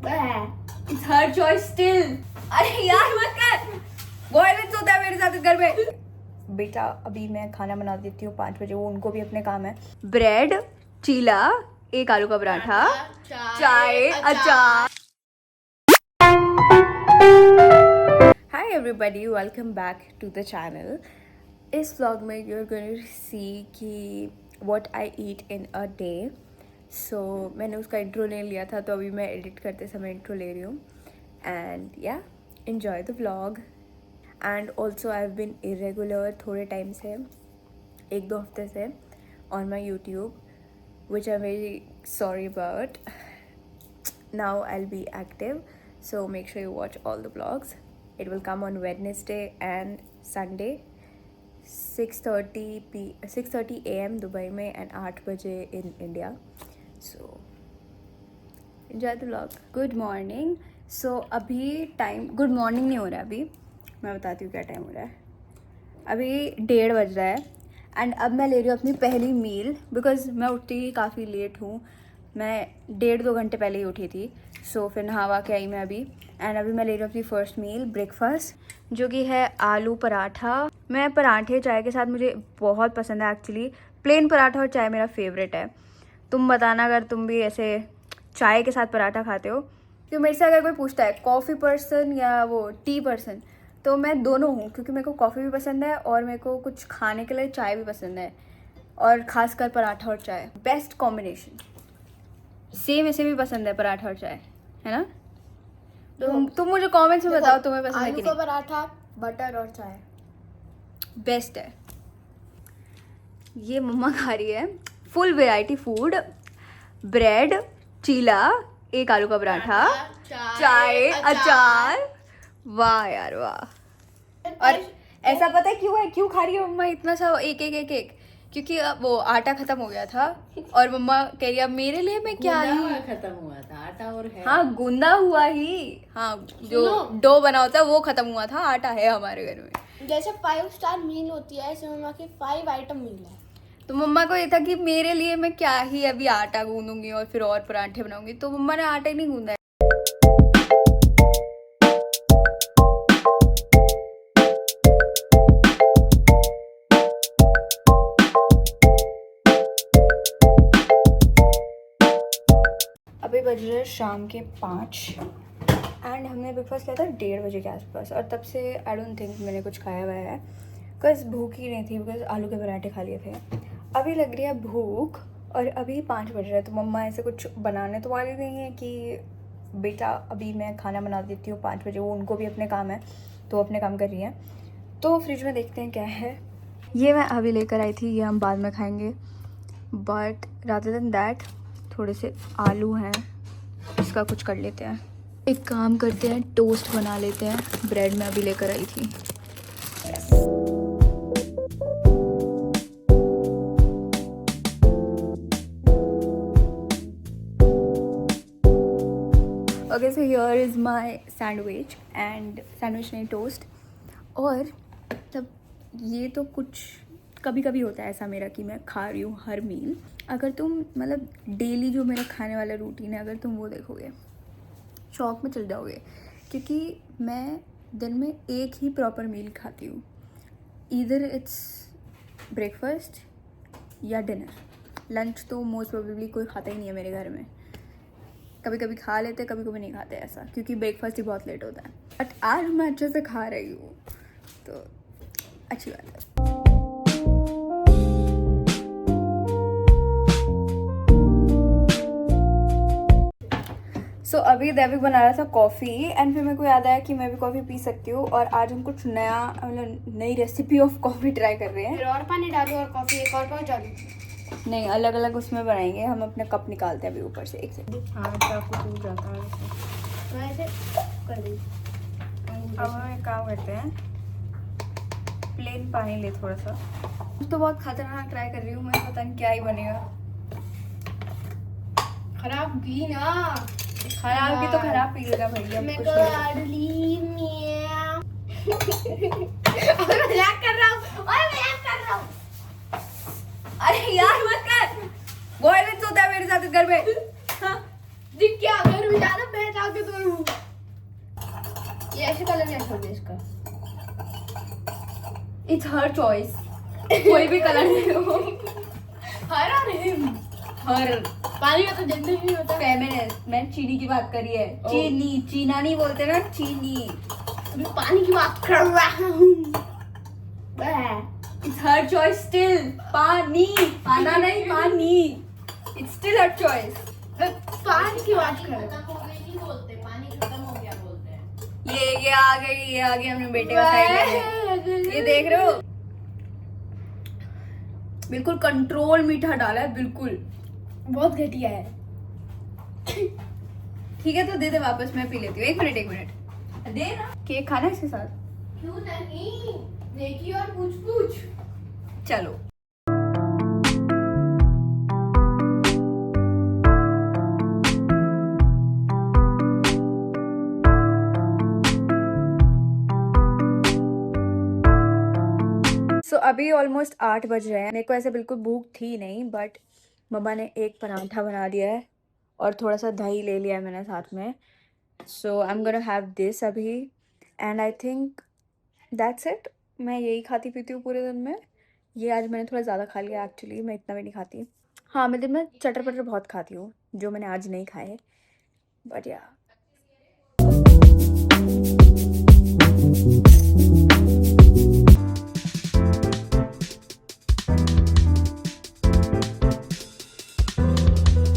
It's her choice still. अरे यार मत कर. Violence होता है मेरे साथ घर में. बेटा अभी मैं खाना बना देती हूँ 5 बजे, वो उनको भी अपने काम है. ब्रेड, चीला, एक आलू का पराठा, चाय, अचार. Hi everybody, welcome back to the channel. इस vlog में you're going to see कि what I eat in a day. So मैंने उसका इंट्रो ले लिया था, तो अभी मैं एडिट करते समय इंट्रो ले रही हूँ. And yeah, enjoy the vlog. And also I've been irregular थोड़े टाइम से, 1-2 हफ्ते से on my YouTube, which I'm very sorry about. Now I'll be active, so make sure you watch all the vlogs. It will come on Wednesday and Sunday, 6:30 AM Dubai में and 8 बजे in India. So enjoy the vlog. Good morning. So अभी time good morning नहीं हो रहा है, अभी मैं बताती हूँ क्या टाइम हो रहा है. अभी 1:30 बज रहा है एंड अब मैं ले रही हूँ अपनी पहली मील, बिकॉज मैं उठती ही काफ़ी लेट हूँ. मैं 1.5-2 घंटे पहले ही उठी थी. सो फिर नहावा के आई मैं अभी, एंड अभी मैं ले रही हूँ अपनी फर्स्ट मील ब्रेकफास्ट, जो कि है आलू पराठा. मैं पराठे चाय के साथ मुझे बहुत पसंद है एक्चुअली. प्लेन पराठा और चाय मेरा फेवरेट है. तुम बताना अगर तुम भी ऐसे चाय के साथ पराठा खाते हो. तो मेरे से अगर कोई पूछता है कॉफ़ी पर्सन या वो टी पर्सन, तो मैं दोनों हूँ, क्योंकि मेरे को कॉफ़ी भी पसंद है और मेरे को कुछ खाने के लिए चाय भी पसंद है, और ख़ासकर पराठा और चाय बेस्ट कॉम्बिनेशन. सेम ऐसे भी पसंद है पराठा और चाय, है ना? तुम मुझे कमेंट्स में बताओ तुम्हें पसंद है कि नहीं. आलू का पराठा, बटर और चाय बेस्ट है. ये मम्मा खा रही है फुल वेराइटी फूड. ब्रेड, चीला, एक आलू का पराठा, चाय, अचार. वाह यार वाह. और ऐसा पता है क्यों है, क्यों खा रही है मम्मा इतना सा एक, क्योंकि अब वो आटा खत्म हो गया था और मम्मा कह रही है अब मेरे लिए मैं क्या ही. खत्म हुआ था आटा और है. हाँ गूंदा हुआ ही, हाँ जो डो बना होता है वो खत्म हुआ था, आटा है हमारे घर में. जैसे 5 स्टार मील होती है, ऐसे मम्मा की 5 आइटम मील है. तो मम्मा को ये था कि मेरे लिए मैं क्या ही अभी आटा गूंदूंगी और फिर और पराठे बनाऊंगी, तो मम्मा ने आटा ही नहीं गूंदा है. अभी बज रहे शाम के 5 एंड हमने ब्रेकफास्ट किया था 1:30 बजे के आसपास, और तब से आई डोंट थिंक मैंने कुछ खाया हुआ है, बिकॉज भूख ही नहीं थी, बिकॉज आलू के पराठे खा लिए थे. अभी लग रही है भूख और अभी 5 बज रहे हैं, तो मम्मा ऐसे कुछ बनाने तो वाली नहीं है कि बेटा अभी मैं खाना बना देती हूँ 5 बजे, वो उनको भी अपने काम है तो अपने काम कर रही हैं. तो फ्रिज में देखते हैं क्या है. ये मैं अभी लेकर आई थी, ये हम बाद में खाएंगे, बट रादर देन दैट थोड़े से आलू हैं, इसका कुछ कर लेते हैं. एक काम करते हैं, टोस्ट बना लेते हैं. ब्रेड मैं अभी लेकर आई थी. Okay so here is my sandwich, and sandwich नहीं टोस्ट. और तब ये तो कुछ कभी कभी होता है ऐसा मेरा कि मैं खा रही हूँ हर मील. अगर तुम मतलब डेली जो मेरा खाने वाला रूटीन है, अगर तुम वो देखोगे शौक में चल जाओगे, क्योंकि मैं दिन में एक ही प्रॉपर मील खाती हूँ. ईदर इट्स ब्रेकफास्ट या डिनर. लंच तो मोस्ट प्रोबेबली कोई खाता ही नहीं है मेरे घर में. कभी कभी खा लेते, कभी कभी नहीं खाते ऐसा, क्योंकि ब्रेकफास्ट ही बहुत लेट होता है. बट आज मैं अच्छे से खा रही हूँ तो अच्छी बात है. सो अभी दैविक बना रहा था कॉफ़ी, एंड फिर मेरे को याद आया कि मैं भी कॉफ़ी पी सकती हूँ, और आज हम कुछ नया मतलब नई रेसिपी ऑफ कॉफ़ी ट्राई कर रहे हैं. फिर और पानी डालो और कॉफी एक और पाउच डालो. नहीं, अलग अलग उसमें बनाएंगे हम. अपने कप निकालते हैं अभी ऊपर से. एक सेकंड. हाँ चाकू टूट जाता है ऐसे कर दी. अब हम एक काम करते हैं, प्लेन पानी ले थोड़ा सा. तो बहुत खतरनाक ट्राई कर रही हूँ मैं, पता नहीं क्या ही बनेगा. खराब भी ना, खराब भी तो खराब पिएगा भैया. मैं तो लाडली मियां. मजाक कर रहा हूँ. अरे यार मत कर. वायलेंस होता है मेरे साथ घर में. दिख क्या घर में ज्यादा बहता के कैसे कलर क्या छोड़ दे इसका? इट्स हर चॉइस, कोई भी कलर ले लो। हर और हिम। हर पानी का तो जेंडर ही नहीं होता। फेमिनिस्ट, मैंने चीनी की बात करी है। ओ। चीनी, चीना नहीं बोलते ना, चीनी। अभी पानी की बात कर रहा हूँ। It's her choice still. पानी, पाना नहीं, पानी। It's still her choice. पानी की बात कर रहा हूँ। खत्म हो गई नहीं बोलते, पानी खत्म हो गया बोलते हैं। ये आ गई, ये आ गई अपने बेटे का साइड में। ये देख रहे हो, बिल्कुल कंट्रोल मीठा डाला है, बिल्कुल। बहुत घटिया है। ठीक है तो दे दे वापस, मैं पी लेती हूँ। एक मिनट दे ना। केक खाना है इसके साथ? क्यों नहीं? नेकी और पूछ। चलो। सो अभी ऑलमोस्ट 8 बज रहे हैं। मेरे को ऐसे बिल्कुल भूख थी नहीं, बट मम्मा ने एक पराठा बना दिया है और थोड़ा सा दही ले लिया है मैंने साथ में। So I am gonna have this अभी, and I think that's it. मैं यही खाती पीती हूँ पूरे दिन में। ये आज मैंने थोड़ा ज़्यादा खा लिया, एक्चुअली मैं इतना भी नहीं खाती। हाँ, मैं दिन में चटर पटर बहुत खाती हूँ, जो मैंने आज नहीं खाए, बट या